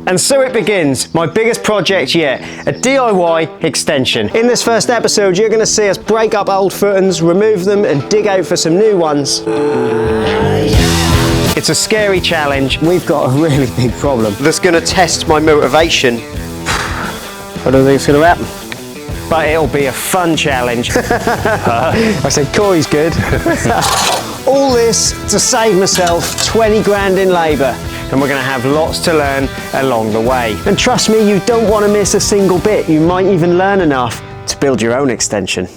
And so it begins, my biggest project yet, a DIY extension. In this first episode, you're going to see us break up old footings, remove them and dig out for some new ones. It's a scary challenge. We've got a really big problem that's going to test my motivation. I don't think it's going to happen. But it'll be a fun challenge. I said Corey's good. All this to save myself 20 grand in labour. And we're going to have lots to learn along the way. And trust me, you don't want to miss a single bit. You might even learn enough to build your own extension.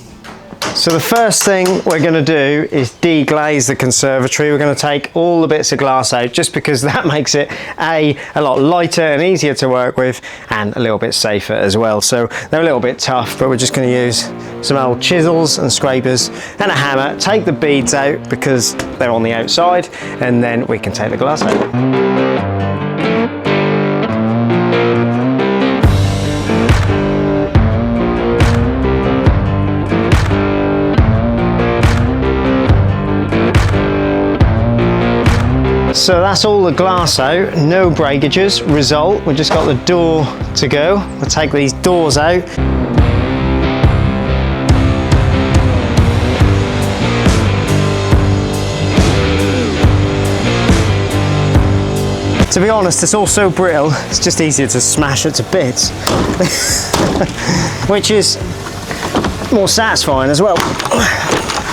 So the first thing we're going to do is deglaze the conservatory. We're going to take all the bits of glass out just because that makes it a lot lighter and easier to work with and a little bit safer as well. So they're a little bit tough, but we're just going to use some old chisels and scrapers and a hammer, take the beads out because they're on the outside, and then we can take the glass out. So that's all the glass out, no breakages. Result, we've just got the door to go. We'll take these doors out. To be honest, it's all so brittle, it's just easier to smash it to bits. Which is more satisfying as well,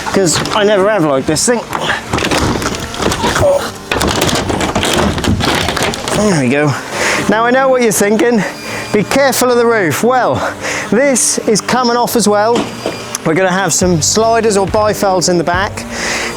because I never have liked this thing. There we go. Now I know what you're thinking, be careful of the roof. Well, this is coming off as well. We're going to have some sliders or bifolds in the back,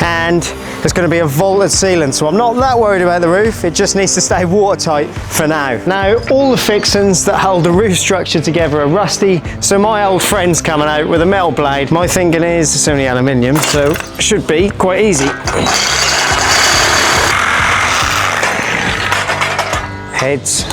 and there's going to be a vaulted ceiling, so I'm not that worried about the roof. It just needs to stay watertight for now. Now, all the fixings that hold the roof structure together are rusty, so my old friend's coming out with a metal blade. My thinking is it's only aluminium, so it should be quite easy. Heads.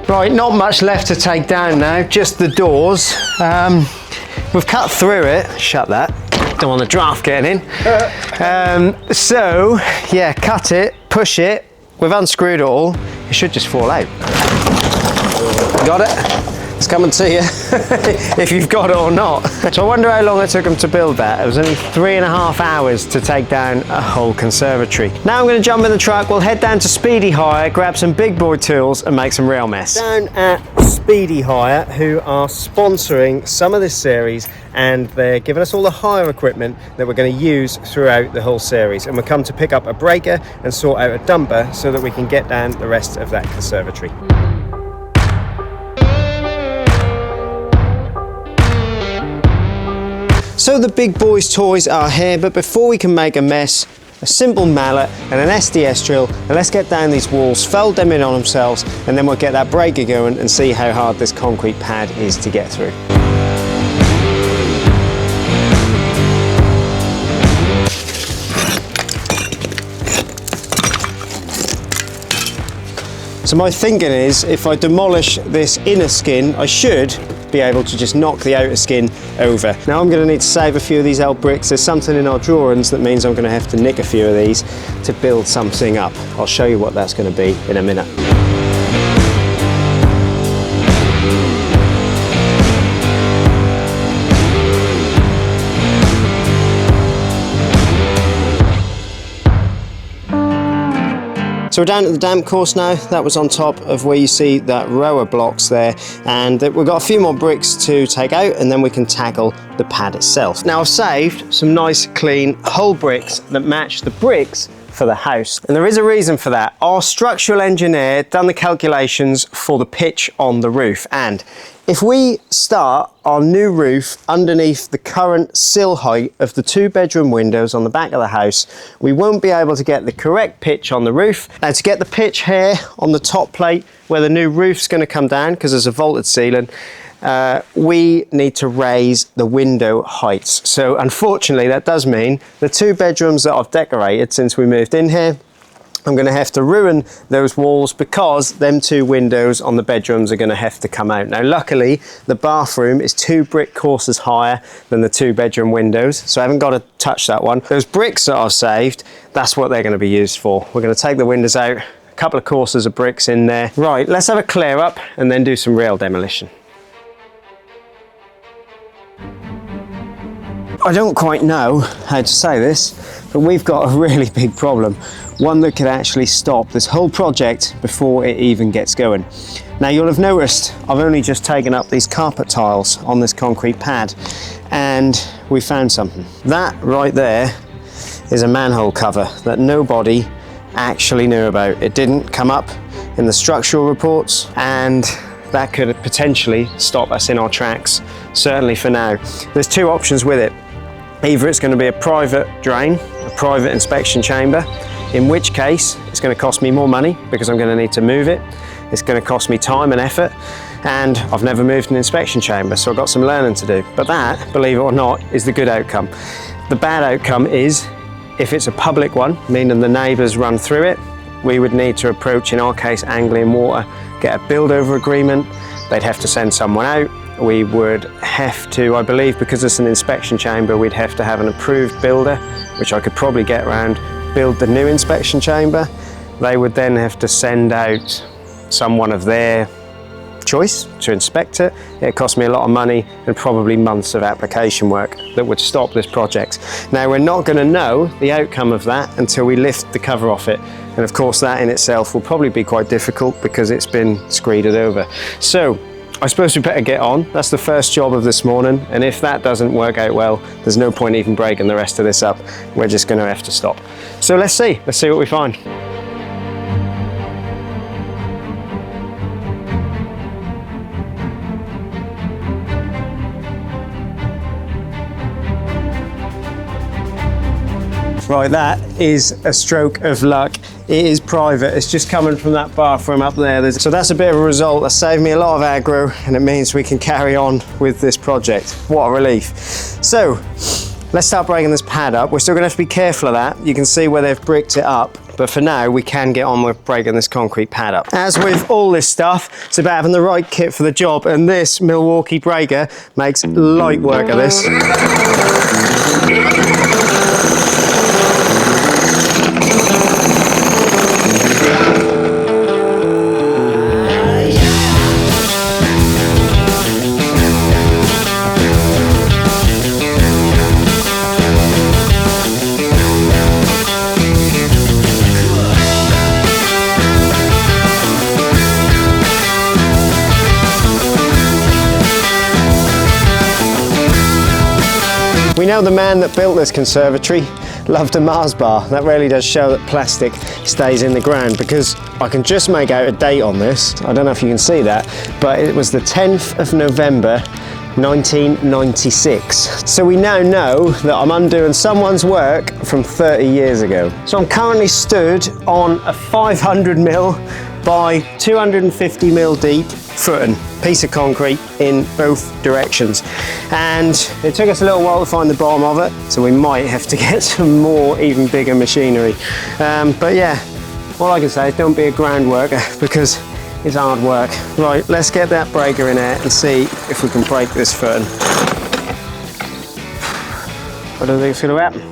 Right, not much left to take down now, just the doors. We've cut through it, shut that, don't want the draft getting in. So, yeah, cut it, push it, we've unscrewed it all, it should just fall out. Got it? It's coming to you, if you've got it or not. So I wonder how long it took them to build that. It was only 3.5 hours to take down a whole conservatory. Now I'm going to jump in the truck, we'll head down to Speedy Hire, grab some big boy tools and make some real mess. Down at Speedy Hire, who are sponsoring some of this series, and they're giving us all the hire equipment that we're going to use throughout the whole series. And we'll come to pick up a breaker and sort out a dumper so that we can get down the rest of that conservatory. So the big boys' toys are here, but before we can make a mess, a simple mallet and an SDS drill, and let's get down these walls, fold them in on themselves, and then we'll get that breaker going and see how hard this concrete pad is to get through. So my thinking is, if I demolish this inner skin, I should be able to just knock the outer skin over. Now I'm going to need to save a few of these old bricks. There's something in our drawings that means I'm going to have to nick a few of these to build something up. I'll show you what that's going to be in a minute. So we're down at the damp course now. That was on top of where you see that row of blocks there, and we've got a few more bricks to take out and then we can tackle the pad itself. Now I've saved some nice clean whole bricks that match the bricks for the house, and there is a reason for that. Our structural engineer done the calculations for the pitch on the roof, and if we start our new roof underneath the current sill height of the 2-bedroom windows on the back of the house, we won't be able to get the correct pitch on the roof. Now to get the pitch here on the top plate where the new roof's going to come down, because there's a vaulted ceiling, we need to raise the window heights. So unfortunately that does mean the 2 bedrooms that I've decorated since we moved in here, I'm going to have to ruin those walls because them 2 windows on the bedrooms are going to have to come out. Now luckily the bathroom is 2 brick courses higher than the 2 bedroom windows, so I haven't got to touch that one. Those bricks that I've saved, that's what they're going to be used for. We're going to take the windows out, a couple of courses of bricks in there. Right, let's have a clear up and then do some real demolition. I don't quite know how to say this, but we've got a really big problem. One that could actually stop this whole project before it even gets going. Now you'll have noticed I've only just taken up these carpet tiles on this concrete pad and we found something. That right there is a manhole cover that nobody actually knew about. It didn't come up in the structural reports and that could potentially stop us in our tracks, certainly for now. There's 2 options with it. Either it's going to be a private drain, a private inspection chamber, in which case it's going to cost me more money because I'm going to need to move it. It's going to cost me time and effort, and I've never moved an inspection chamber, so I've got some learning to do. But that, believe it or not, is the good outcome. The bad outcome is if it's a public one, meaning the neighbours run through it, we would need to approach, in our case, Anglian Water, get a build over agreement. They'd have to send someone out. We would have to, I believe, because it's an inspection chamber, we'd have to have an approved builder, which I could probably get around, build the new inspection chamber. They would then have to send out someone of their choice to inspect it. It cost me a lot of money and probably months of application work that would stop this project. Now we're not going to know the outcome of that until we lift the cover off it, and of course that in itself will probably be quite difficult because it's been screeded over. So I suppose we better get on. That's the first job of this morning, and if that doesn't work out well, there's no point even breaking the rest of this up. We're just going to have to stop. So let's see what we find. Right, that is a stroke of luck. It is private, it's just coming from that bathroom up there. So that's a bit of a result. That saved me a lot of aggro and it means we can carry on with this project. What a relief. So let's start breaking this pad up. We're still gonna have to be careful of that. You can see where they've bricked it up, but for now we can get on with breaking this concrete pad up. As with all this stuff, it's about having the right kit for the job, and this Milwaukee breaker makes light work of this. We know the man that built this conservatory loved a Mars bar. That really does show that plastic stays in the ground, because I can just make out a date on this. I don't know if you can see that, but it was the 10th of November 1996. So we now know that I'm undoing someone's work from 30 years ago. So I'm currently stood on a 500mm by 250mm deep footing piece of concrete in both directions, and it took us a little while to find the bottom of it, so we might have to get some more even bigger machinery, but yeah, all I can say is don't be a ground worker because it's hard work. Right, let's get that breaker in there and see if we can break this footing. I don't think it's going to happen.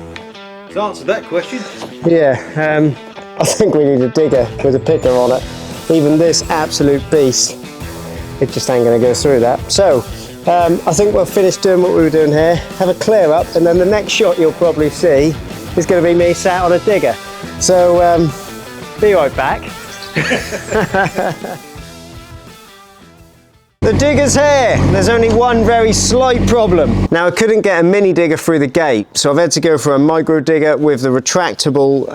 To answer that question, yeah, I think we need a digger with a picker on it. Even this absolute beast, it just ain't going to go through that. So I think we'll finish doing what we were doing here, have a clear up, and then the next shot you'll probably see is going to be me sat on a digger. So be right back. The digger's here. There's only one very slight problem. Now I couldn't get a mini digger through the gate, so I've had to go for a micro digger with the retractable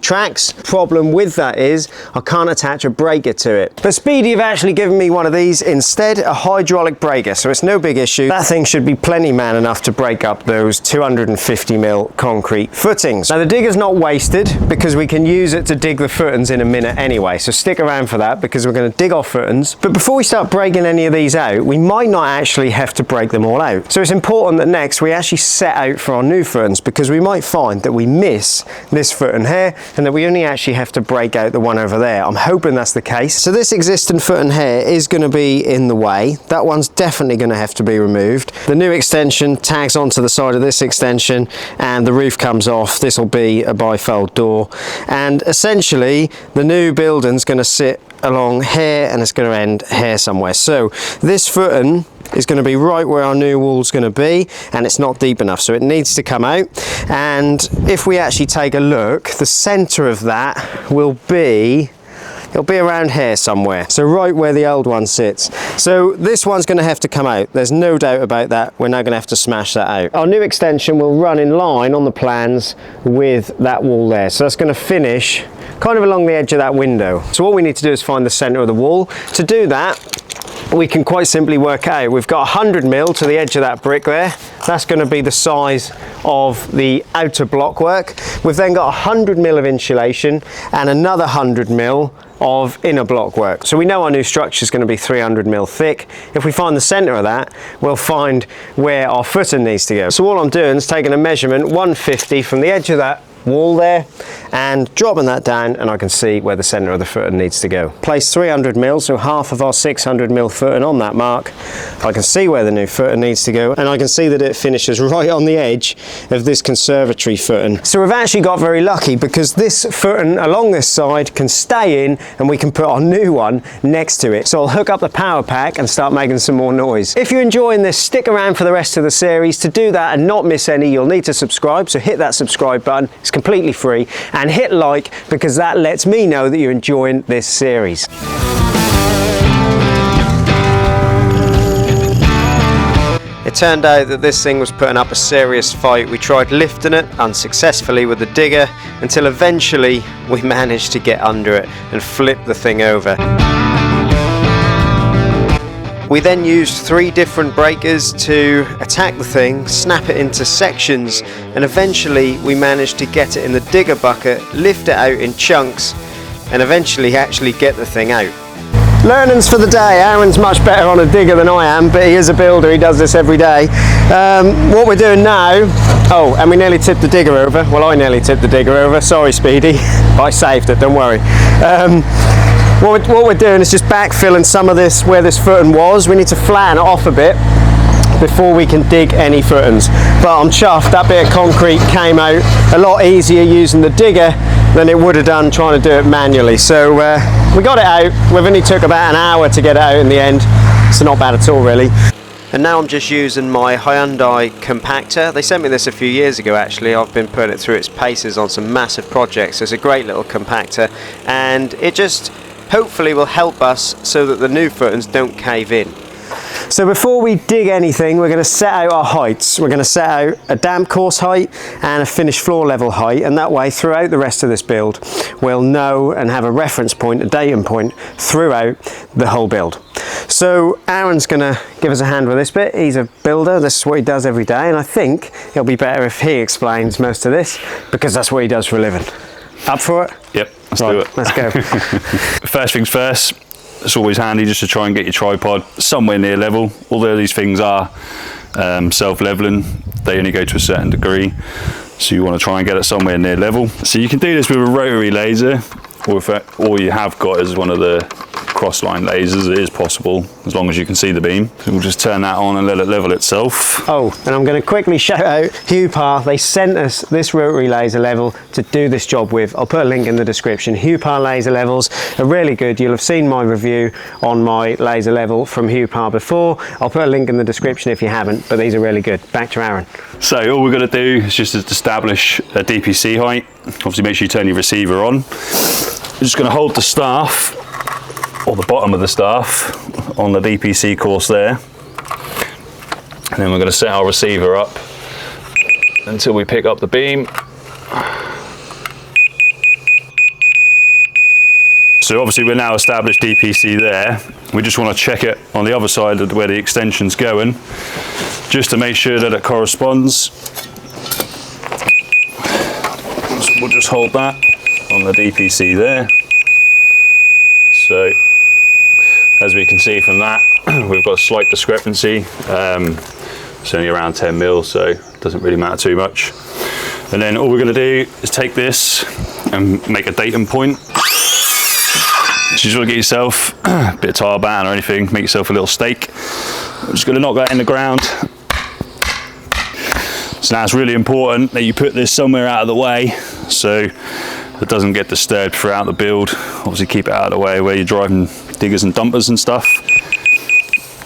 tracks. Problem with that is I can't attach a breaker to it. But Speedy have actually given me one of these instead, a hydraulic breaker, so it's no big issue. That thing should be plenty man enough to break up those 250mm concrete footings. Now the digger's not wasted because we can use it to dig the footings in a minute anyway, so stick around for that because we're going to dig our footings. But before we start breaking any any of these out, we might not actually have to break them all out. So it's important that next we actually set out for our new footings, because we might find that we miss this footing here and that we only actually have to break out the one over there. I'm hoping that's the case. So this existing footing here is going to be in the way. That one's definitely going to have to be removed. The new extension tags onto the side of this extension and the roof comes off. This will be a bifold door, and essentially the new building's going to sit along here and it's going to end here somewhere. So this footing is going to be right where our new wall's going to be, and it's not deep enough, so it needs to come out. And if we actually take a look, the center of that will be, it'll be around here somewhere, so right where the old one sits. So this one's going to have to come out, there's no doubt about that. We're now going to have to smash that out. Our new extension will run in line on the plans with that wall there, so that's going to finish kind of along the edge of that window. So what we need to do is find the center of the wall. To do that, we can quite simply work out, we've got 100 mil to the edge of that brick there. That's going to be the size of the outer block work. We've then got 100 mil of insulation and another 100 mil of inner block work. So we know our new structure is going to be 300 mil thick. If we find the center of that, we'll find where our footing needs to go. So all I'm doing is taking a measurement 150 from the edge of that wall there and dropping that down, and I can see where the center of the footing needs to go. Place 300 mil, so half of our 600 mil footing on that mark. I can see where the new footing needs to go, and I can see that it finishes right on the edge of this conservatory footing. So we've actually got very lucky, because this footing along this side can stay in and we can put our new one next to it. So I'll hook up the power pack and start making some more noise. If you're enjoying this, stick around for the rest of the series. To do that and not miss any, you'll need to subscribe, so hit that subscribe button. It's completely free, and hit like, because that lets me know that you're enjoying this series. It turned out that this thing was putting up a serious fight. We tried lifting it unsuccessfully with the digger, until eventually we managed to get under it and flip the thing over. We then used 3 different breakers to attack the thing, snap it into sections, and eventually we managed to get it in the digger bucket, lift it out in chunks, and eventually actually get the thing out. Learnings for the day. Aaron's much better on a digger than I am, but he is a builder, he does this every day. What we're doing now, oh, and we nearly tipped the digger over. Well, I nearly tipped the digger over, sorry Speedy. I saved it, don't worry. What we're doing is just backfilling some of this where this footing was. We need to flatten it off a bit before we can dig any footings. But I'm chuffed, that bit of concrete came out a lot easier using the digger than it would have done trying to do it manually. So we got it out. We've only took about an hour to get it out in the end, so not bad at all really. And now I'm just using my Hyundai compactor. They sent me this a few years ago actually. I've been putting it through its paces on some massive projects. It's a great little compactor, and it just hopefully will help us so that the new footings don't cave in. So before we dig anything, we're going to set out our heights. We're going to set out a damp course height and a finished floor level height, and that way throughout the rest of this build we'll know and have a reference point, a datum point throughout the whole build. So Aaron's going to give us a hand with this bit. He's a builder, this is what he does every day, and I think it'll be better if he explains most of this, because that's what he does for a living. Up for it? Yep, let's do it. Let's go. First things first, it's always handy just to try and get your tripod somewhere near level. Although these things are self-leveling, they only go to a certain degree, so you want to try and get it somewhere near level. So you can do this with a rotary laser, or if all you have got is one of the cross-line lasers, it is possible, as long as you can see the beam. So we'll just turn that on and let it level itself. Oh, and I'm going to quickly shout out Hupar. They sent us this rotary laser level to do this job with. I'll put a link in the description. Hupar laser levels are really good. You'll have seen my review on my laser level from Hupar before. I'll put a link in the description if you haven't, but these are really good. Back to Aaron. So all we're going to do is just establish a DPC height. Obviously make sure you turn your receiver on. We're just going to hold the staff, or the bottom of the staff, on the DPC course there, and then we're going to set our receiver up until we pick up the beam. So obviously we're now established DPC there. We just want to check it on the other side of where the extension's going, just to make sure that it corresponds. So we'll just hold that on the DPC there. So as we can see from that, we've got a slight discrepancy. It's only around 10 mil, so it doesn't really matter too much. And then all we're going to do is take this and make a datum point. So you just want to get yourself a bit of tar band or anything, make yourself a little stake. I'm just going to knock that in the ground. So now it's really important that you put this somewhere out of the way so it doesn't get disturbed throughout the build. Obviously keep it out of the way where you're driving diggers and dumpers and stuff.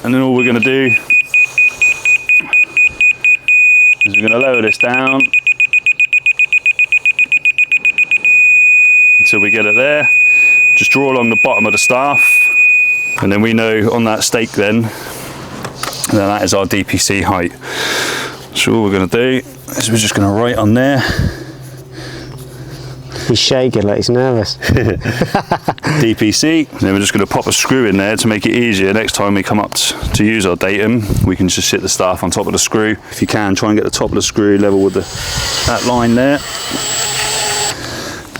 And then all we're going to do is we're going to lower this down until we get it there. Just draw along the bottom of the staff, and then we know on that stake then that is our DPC height. So all we're going to do is we're just going to write on there. He's shaking like he's nervous. DPC, and then we're just going to pop a screw in there to make it easier. Next time we come up to use our datum, we can just sit the staff on top of the screw. If you can, try and get the top of the screw level with that line there,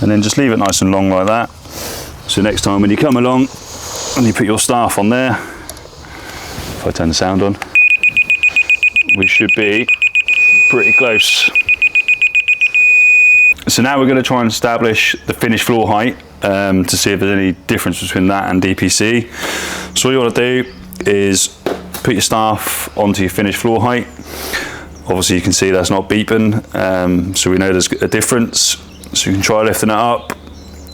and then just leave it nice and long like that. So next time when you come along and you put your staff on there, if I turn the sound on, we should be pretty close. So now we're going to try and establish the finished floor height to see if there's any difference between that and DPC. So all you want to do is put your staff onto your finished floor height. Obviously you can see that's not beeping, so we know there's a difference. So you can try lifting it up.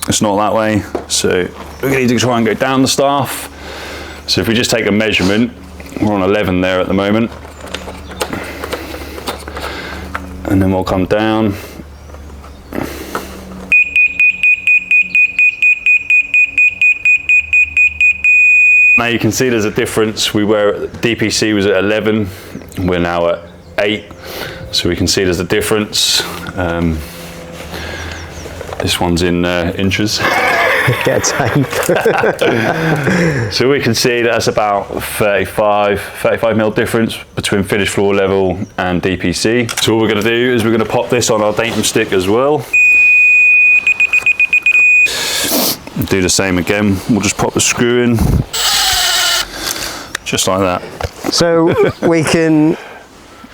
It's not that way, so we're going to need to try and go down the staff. So if we just take a measurement, we're on 11 there at the moment, and then we'll come down. Now you can see there's a difference. DPC was at 11, we're now at 8, so we can see there's a difference. This one's in inches. Get tape. So we can see that's about 35 mil difference between finished floor level and DPC. So what we're going to do is we're going to pop this on our datum stick as well. Do the same again. We'll just pop the screw in, just like that. So we can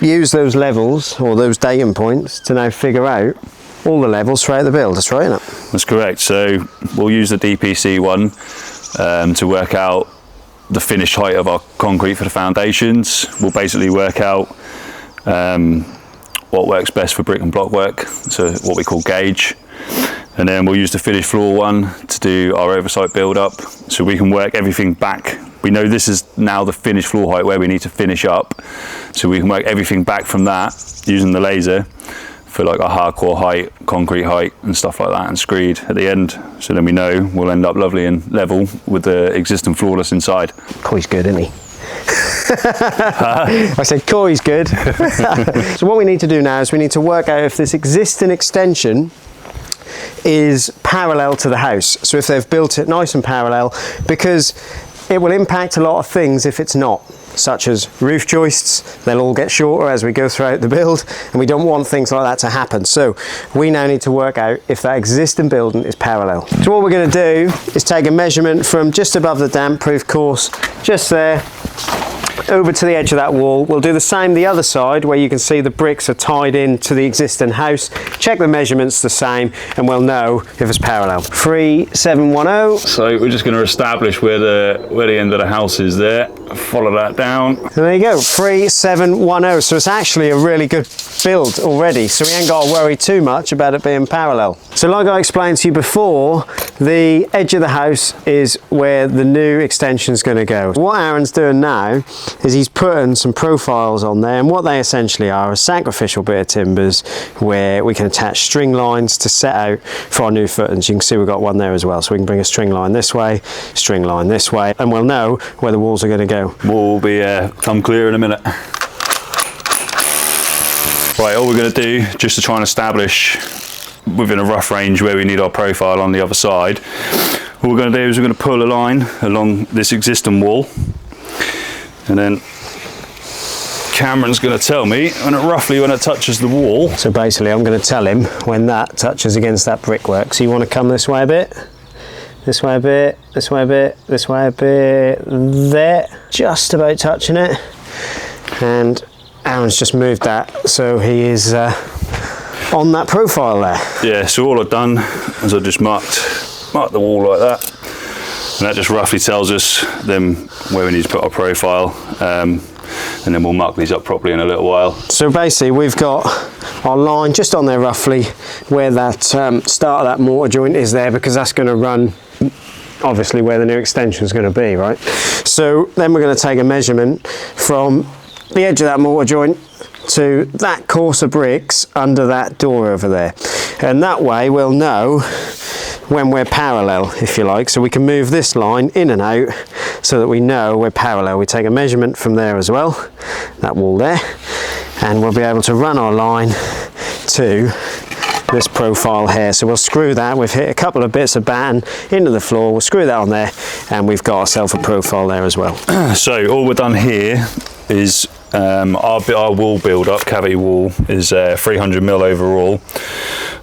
use those levels or those datum points to now figure out all the levels throughout the build. That's right, isn't it? That's correct. So we'll use the DPC one to work out the finished height of our concrete for the foundations. We'll basically work out what works best for brick and block work, so what we call gauge. And then we'll use the finished floor one to do our oversight build up, so we can work everything back. We know this is now the finished floor height where we need to finish up, so we can work everything back from that using the laser for like a hardcore height, concrete height and stuff like that, and screed at the end, so then we know we'll end up lovely and level with the existing floor that's inside. Coy's good, isn't he? I said Coy's good. So what we need to do now is we need to work out if this existing extension is parallel to the house. So if they've built it nice and parallel, because it will impact a lot of things if it's not, such as roof joists. They'll all get shorter as we go throughout the build, and we don't want things like that to happen. So we now need to work out if that existing building is parallel. So what we're going to do is take a measurement from just above the damp proof course, just there, over to the edge of that wall. We'll do the same the other side, where you can see the bricks are tied in to the existing house. Check the measurements the same and we'll know if it's parallel. 3710. So we're just going to establish where the end of the house is there. Follow that down. And there you go, 3710. So it's actually a really good build already, so we ain't got to worry too much about it being parallel. So like I explained to you before, the edge of the house is where the new extension is going to go. What Aaron's doing now is he's putting some profiles on there, and what they essentially are a sacrificial bit of timbers where we can attach string lines to set out for our new footings. You can see we've got one there as well, so we can bring a string line this way, string line this way, and we'll know where the walls are going to go. Wall will be come clear in a minute. Right, all we're going to do, just to try and establish within a rough range where we need our profile on the other side, what we're going to do is we're going to pull a line along this existing wall, and then Cameron's going to tell me roughly when it touches the wall. So basically I'm going to tell him when that touches against that brickwork. So you want to come this way a bit, this way a bit, this way a bit, this way a bit, there, just about touching it. And Aaron's just moved that, so he is on that profile there. Yeah, so all I've done is I've just marked the wall like that, and that just roughly tells us then where we need to put our profile, and then we'll mark these up properly in a little while. So basically we've got our line just on there roughly where that start of that mortar joint is there, because that's going to run obviously where the new extension is going to be, right? So then we're going to take a measurement from the edge of that mortar joint to that course of bricks under that door over there, and that way we'll know when we're parallel, if you like, so we can move this line in and out so that we know we're parallel. We take a measurement from there as well, that wall there, and we'll be able to run our line to this profile here. So we'll screw that, we've hit a couple of bits of batten into the floor, we'll screw that on there, and we've got ourselves a profile there as well. So all we're done here is our wall build up, cavity wall, is 300mm overall.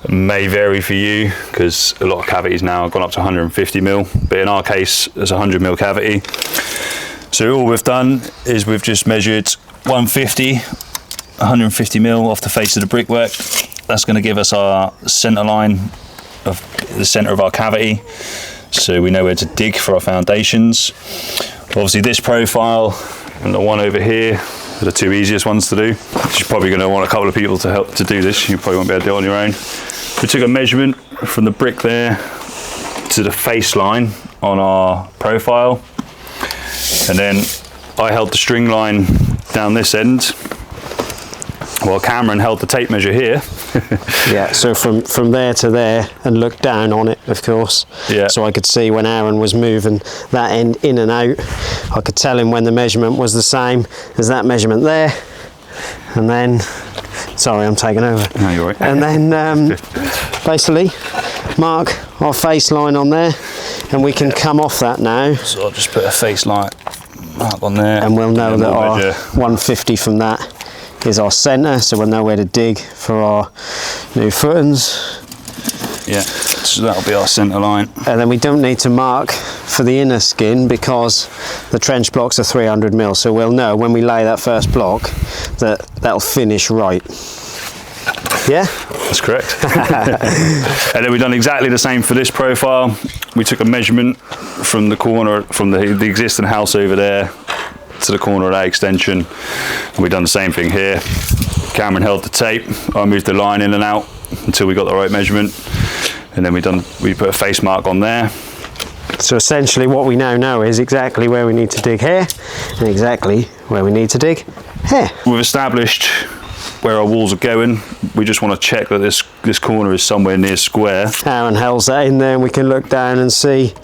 It may vary for you because a lot of cavities now have gone up to 150mm, but in our case it's 100mm cavity. So all we've done is we've just measured 150mm off the face of the brickwork. That's going to give us our centre line of the centre of our cavity, so we know where to dig for our foundations. Obviously this profile and the one over here are the two easiest ones to do. You're probably going to want a couple of people to help to do this. You probably won't be able to do it on your own. We took a measurement from the brick there to the face line on our profile, and then I held the string line down this end while Cameron held the tape measure here. Yeah, so from there to there, and look down on it, of course. Yeah. So I could see when Aaron was moving that end in and out, I could tell him when the measurement was the same as that measurement there. And then, sorry, I'm taking over. No, you're right. And then basically mark our face line on there, and we can come off that now. So I'll just put a face line mark on there. And we'll know that our 150 from that is our centre, so we'll know where to dig for our new footings. Yeah, so that'll be our centre line. And then we don't need to mark for the inner skin because the trench blocks are 300mm, so we'll know when we lay that first block that that'll finish right. Yeah? That's correct. And then we've done exactly the same for this profile. We took a measurement from the corner, from the existing house over there to the corner of that extension, and we've done the same thing here. Cameron held the tape, I moved the line in and out until we got the right measurement, and then we put a face mark on there. So essentially what we now know is exactly where we need to dig here and exactly where we need to dig here. We've established where our walls are going. We just want to check that this corner is somewhere near square. Aaron held that in there, and we can look down and see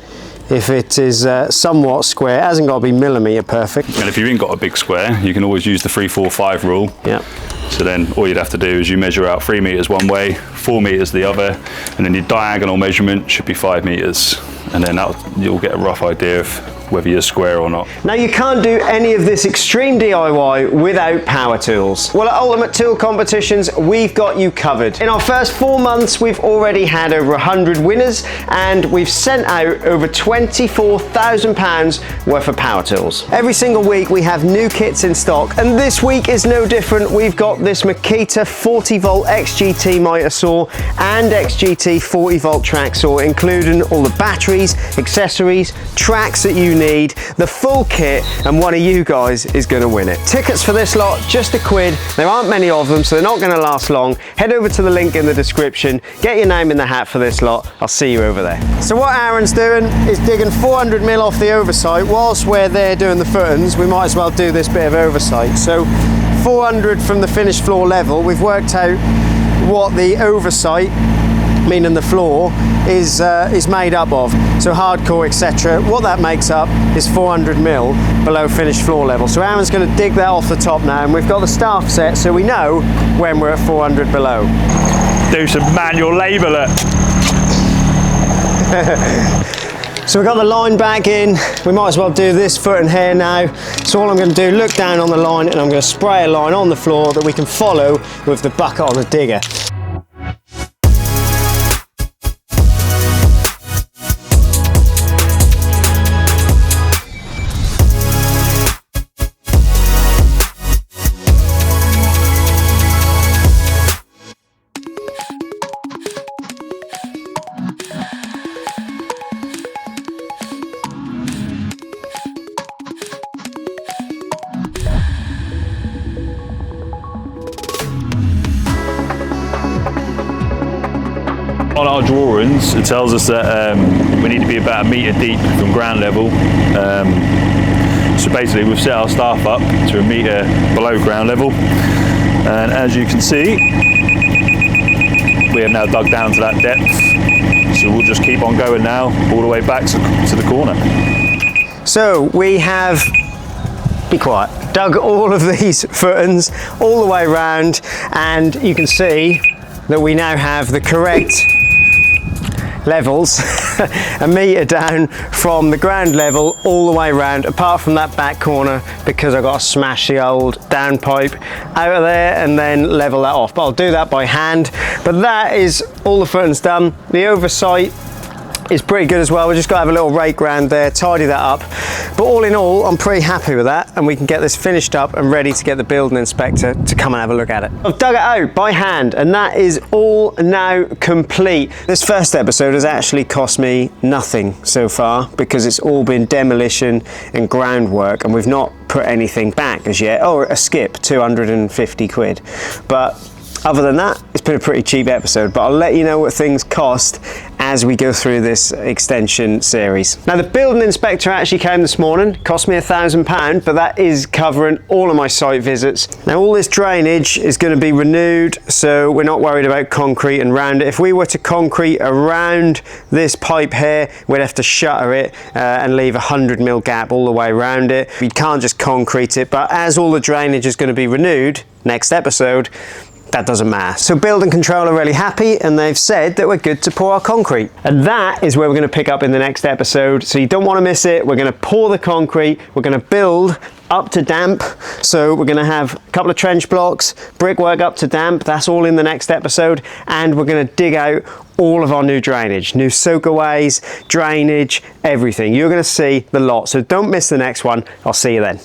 if it is somewhat square. It hasn't got to be millimetre perfect. And if you ain't got a big square, you can always use the 3-4-5 rule. Yeah. So then all you'd have to do is you measure out 3 metres one way, 4 metres the other, and then your diagonal measurement should be 5 metres. And then you'll get a rough idea of whether you're square or not. Now you can't do any of this extreme DIY without power tools. Well, at Ultimate Tool Competitions, we've got you covered. In our first 4 months, we've already had over 100 winners, and we've sent out over £24,000 worth of power tools. Every single week we have new kits in stock, and this week is no different. We've got this Makita 40V XGT miter saw and XGT 40V track saw, including all the batteries, accessories, tracks that you need, the full kit, and one of you guys is going to win it. Tickets for this lot, just £1. There aren't many of them, so they're not going to last long. Head over to the link in the description, get your name in the hat for this lot. I'll see you over there. So what Aaron's doing is digging 400mm off the oversight. Whilst we're there doing the footings, we might as well do this bit of oversight. So 400 from the finished floor level, we've worked out what the oversight, meaning the floor, is made up of. So hardcore, etc. What that makes up is 400mm below finished floor level. So Aaron's going to dig that off the top now, and we've got the staff set so we know when we're at 400 below. Do some manual labour. So we've got the line back in. We might as well do this footing here now. So all I'm going to do, look down on the line, and I'm going to spray a line on the floor that we can follow with the bucket on the digger. On our drawings, it tells us that we need to be about 1 metre deep from ground level. So basically we've set our staff up to 1 metre below ground level, and as you can see, we have now dug down to that depth. So we'll just keep on going now, all the way back to the corner. So we have, be quiet, dug all of these footings all the way around, and you can see that we now have the correct levels 1 metre down from the ground level all the way around, apart from that back corner, because I've got to smash the old downpipe out of there and then level that off. But I'll do that by hand. But that is all the footings done. The oversight is pretty good as well. We just got to have a little rake round there, tidy that up. But all in all, I'm pretty happy with that, and we can get this finished up and ready to get the building inspector to come and have a look at it. I've dug it out by hand, and that is all now complete. This first episode has actually cost me nothing so far, because it's all been demolition and groundwork, and we've not put anything back as yet. Oh, a skip, 250 quid. But other than that, it's been a pretty cheap episode, but I'll let you know what things cost as we go through this extension series. Now, the building inspector actually came this morning, cost me £1,000, but that is covering all of my site visits. Now, all this drainage is going to be renewed, so we're not worried about concrete and round it. If we were to concrete around this pipe here, we'd have to shutter it and leave a 100mm gap all the way around it. We can't just concrete it, but as all the drainage is going to be renewed, next episode, that doesn't matter. So building control are really happy, and they've said that we're good to pour our concrete. And that is where we're going to pick up in the next episode. So you don't want to miss it. We're going to pour the concrete. We're going to build up to damp. So we're going to have a couple of trench blocks, brickwork up to damp. That's all in the next episode. And we're going to dig out all of our new drainage, new soakaways, drainage, everything. You're going to see the lot. So don't miss the next one. I'll see you then.